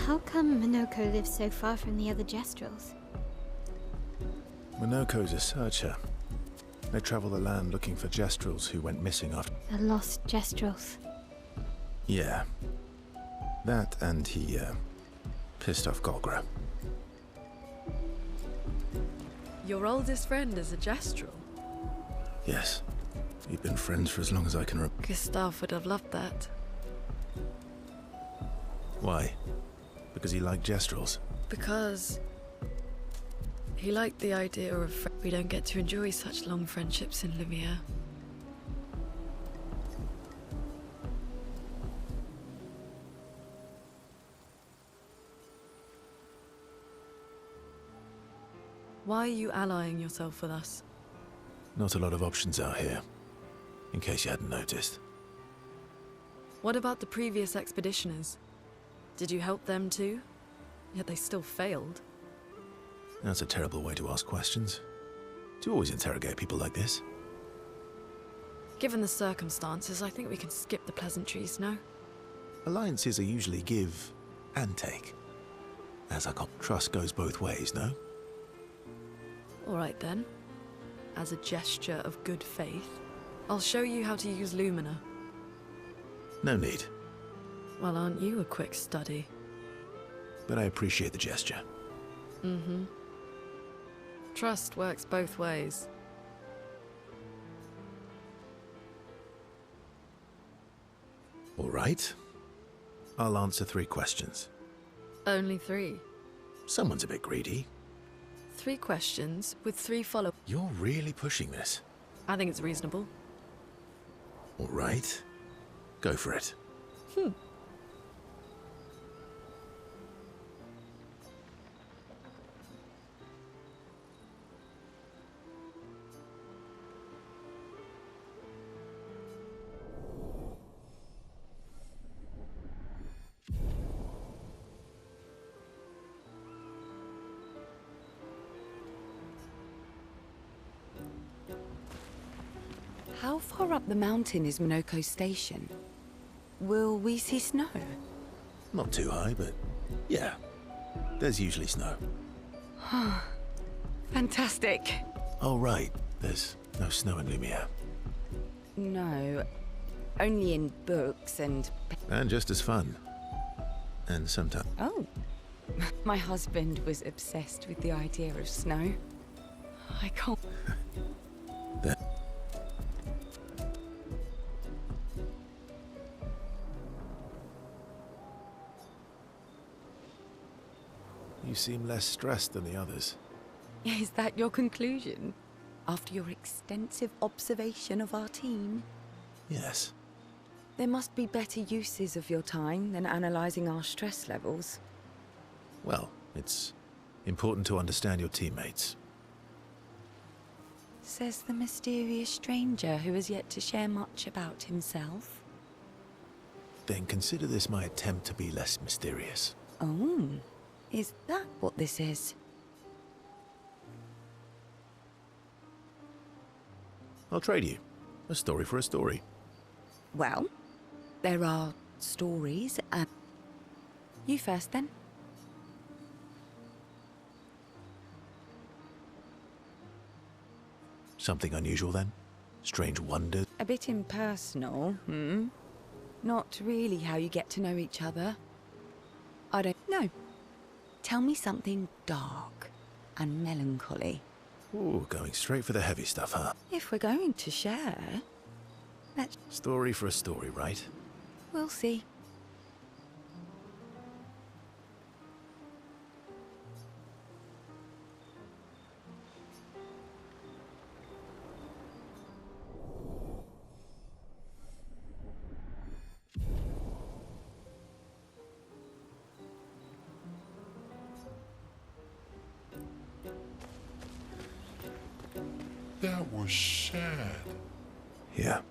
How come Minoko lives so far from the other Gestrels? Minoko's a searcher. They travel the land looking for Gestrels who went missing after... The lost Gestrels. Yeah. That and he, pissed off Golgra. Your oldest friend is a Gestrel? Yes. We've been friends for as long as I can remember. Gustav would have loved that. Why? Because he liked Gestrels? Because he liked the idea of we don't get to enjoy such long friendships in Lumiere. Why are you allying yourself with us? Not a lot of options out here, in case you hadn't noticed. What about the previous expeditioners? Did you help them too? Yet they still failed. That's a terrible way to ask questions. Do you always interrogate people like this? Given the circumstances, I think we can skip the pleasantries, no? Alliances are usually give and take. As I call trust goes both ways, no? All right then. As a gesture of good faith, I'll show you how to use Lumina. No need. Well, aren't you a quick study? But I appreciate the gesture. Mm-hmm. Trust works both ways. All right. I'll answer 3 questions. Only 3. Someone's a bit greedy. 3 questions with 3 follow. You're really pushing this. I think it's reasonable. All right. Go for it. How far up the mountain is Minoko Station? Will we see snow? Not too high, but yeah. There's usually snow. Fantastic. Oh, right. There's no snow in Lumiere. No, only in books and... And just as fun. And sometimes... Oh. My husband was obsessed with the idea of snow. I can't... That... You seem less stressed than the others. Is that your conclusion? After your extensive observation of our team? Yes. There must be better uses of your time than analysing our stress levels. Well, it's important to understand your teammates. Says the mysterious stranger who has yet to share much about himself. Then consider this my attempt to be less mysterious. Oh, is that what this is? I'll trade you. A story for a story. Well, there are stories. You first, then. Something unusual, then? Strange wonders? A bit impersonal, Not really how you get to know each other. I don't know. Tell me something dark and melancholy. Ooh, going straight for the heavy stuff, huh? If we're going to share, let's... Story for a story, right? We'll see. That was sad. Yeah.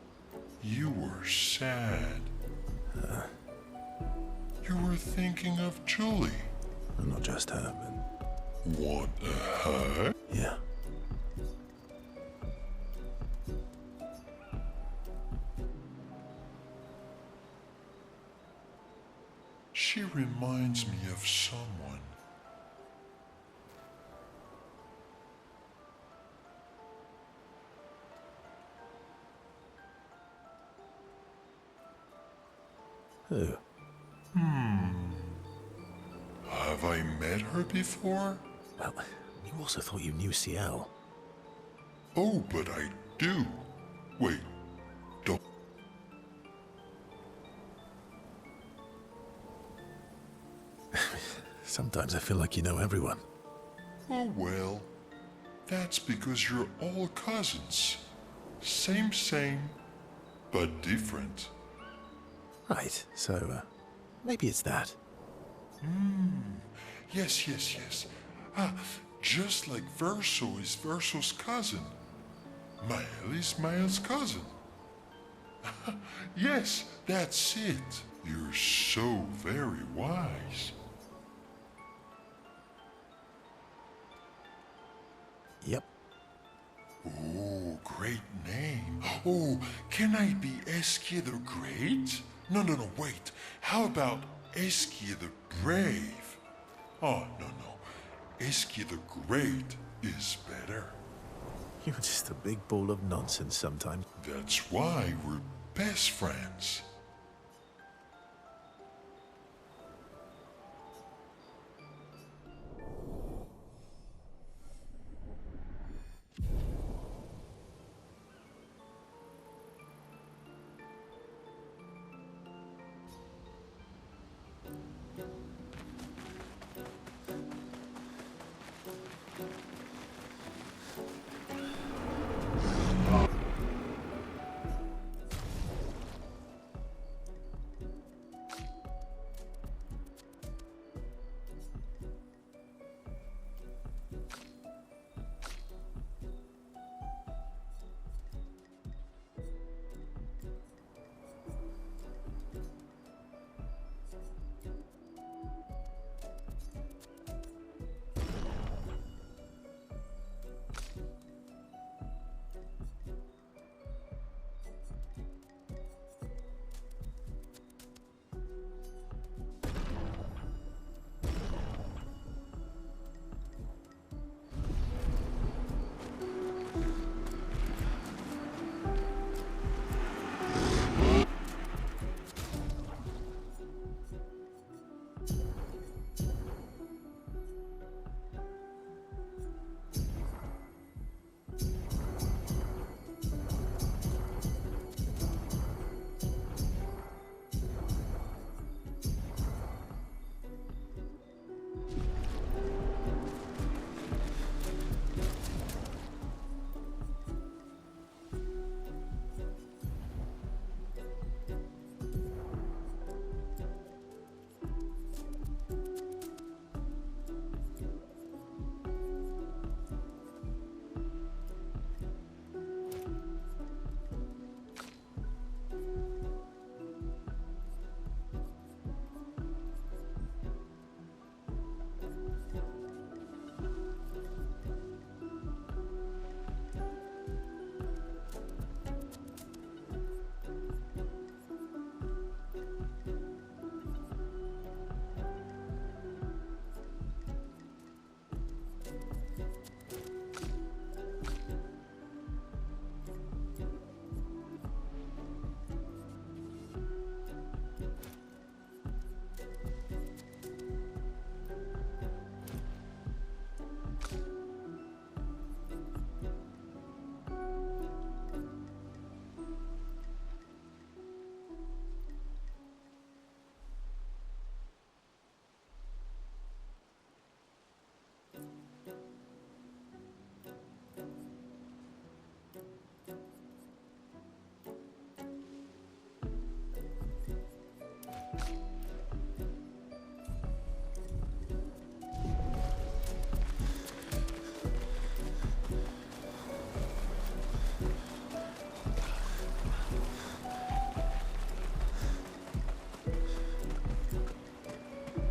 You were sad. You were thinking of Julie. And not just her, but... What the heck? Yeah. She reminds me of someone. Who? Have I met her before? Well, you also thought you knew CL. Oh, but I do. Wait, don't. Sometimes I feel like you know everyone. Oh well, that's because you're all cousins. Same, but different. Right, so, maybe it's that. Yes. Ah, just like Verso is Verso's cousin. Mael is Mael's cousin. Yes, that's it. You're so very wise. Yep. Oh, great name. Oh, can I be Eskia the Great? No, wait. How about Eskia the Brave? Oh, no. Eskia the Great is better. You're just a big ball of nonsense sometimes. That's why we're best friends.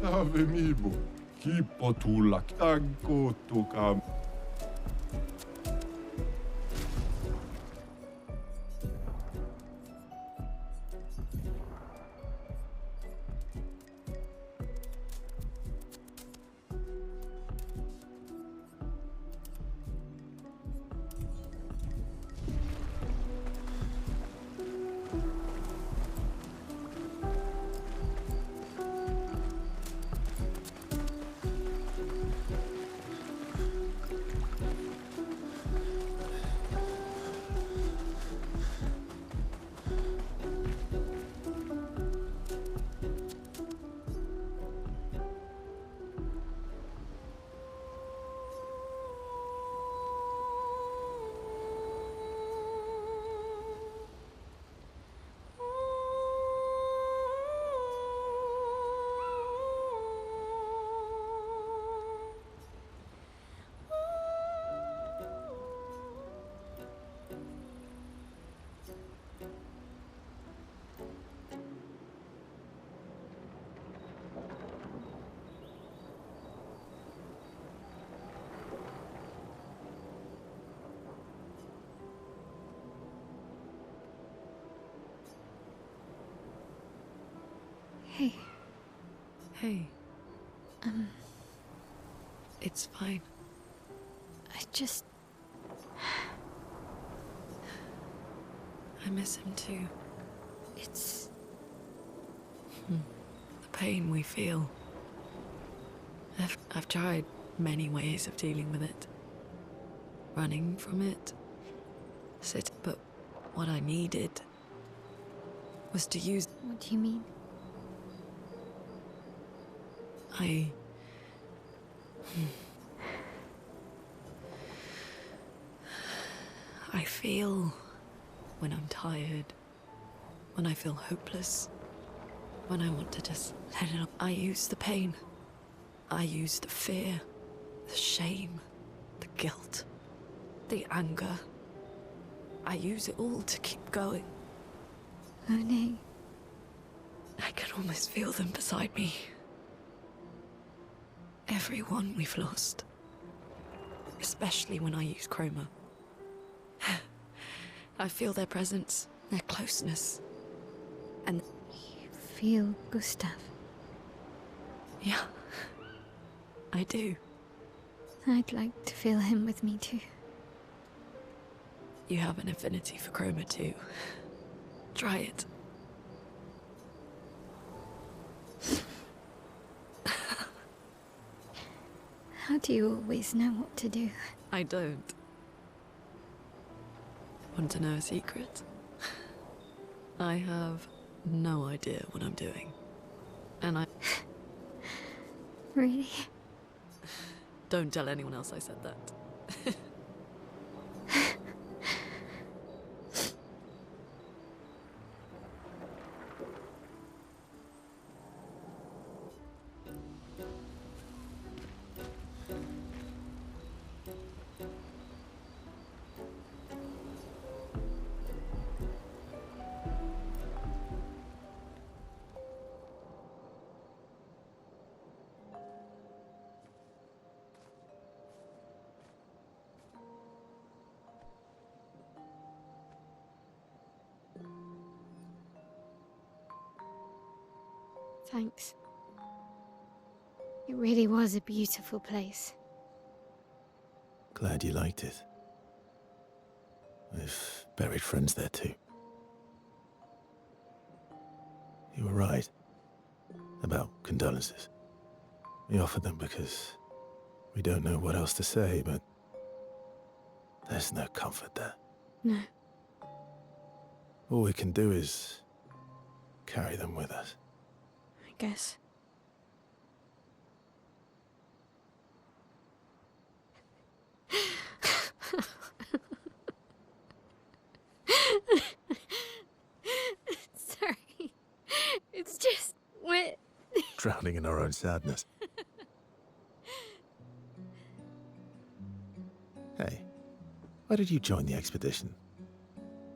Avemibo, kippo tulla tankoottukaan. Hey, Hey. It's fine. I miss him too. it's... The pain we feel. I've tried many ways of dealing with it. Running from it. But what I needed was to use... What do you mean? I feel when I'm tired, when I feel hopeless, when I want to just let it up. I use the pain. I use the fear, the shame, the guilt, the anger. I use it all to keep going. Monet. I can almost feel them beside me. Everyone we've lost. Especially when I use chroma. I feel their presence, their closeness. And You feel Gustav. yeah, I do. I'd like to feel him with me too. You have an affinity for chroma too. Try it. How do you always know what to do? I don't. Want to know a secret? I have no idea what I'm doing. And I... Really? Don't tell anyone else I said that. Thanks. It really was a beautiful place. Glad you liked it. I've buried friends there too. You were right about condolences. We offered them because we don't know what else to say, but there's no comfort there. No. All we can do is carry them with us. I guess. Sorry. It's just wet. Drowning in our own sadness. Hey, why did you join the expedition?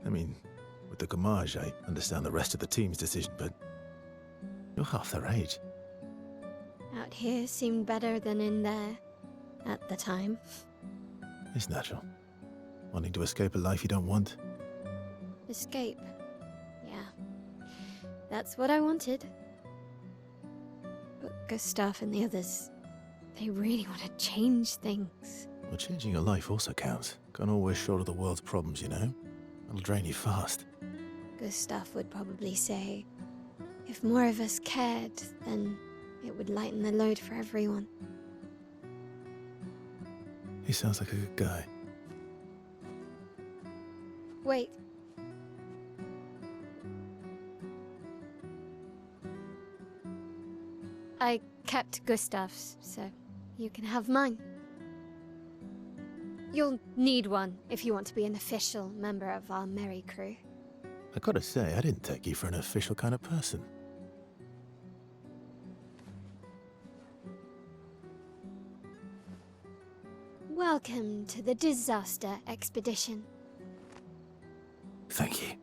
I mean, with the Gommage, I understand the rest of the team's decision, but you're half their age. Out here seemed better than in there. At the time. It's natural. Wanting to escape a life you don't want. Escape. Yeah. That's what I wanted. But Gustav and the others, they really want to change things. Well, changing your life also counts. Can't always shoulder the world's problems, you know? It'll drain you fast. Gustav would probably say, if more of us cared, then it would lighten the load for everyone. He sounds like a good guy. Wait. I kept Gustav's, so you can have mine. You'll need one if you want to be an official member of our merry crew. I gotta say, I didn't take you for an official kind of person. Welcome to the disaster expedition. Thank you.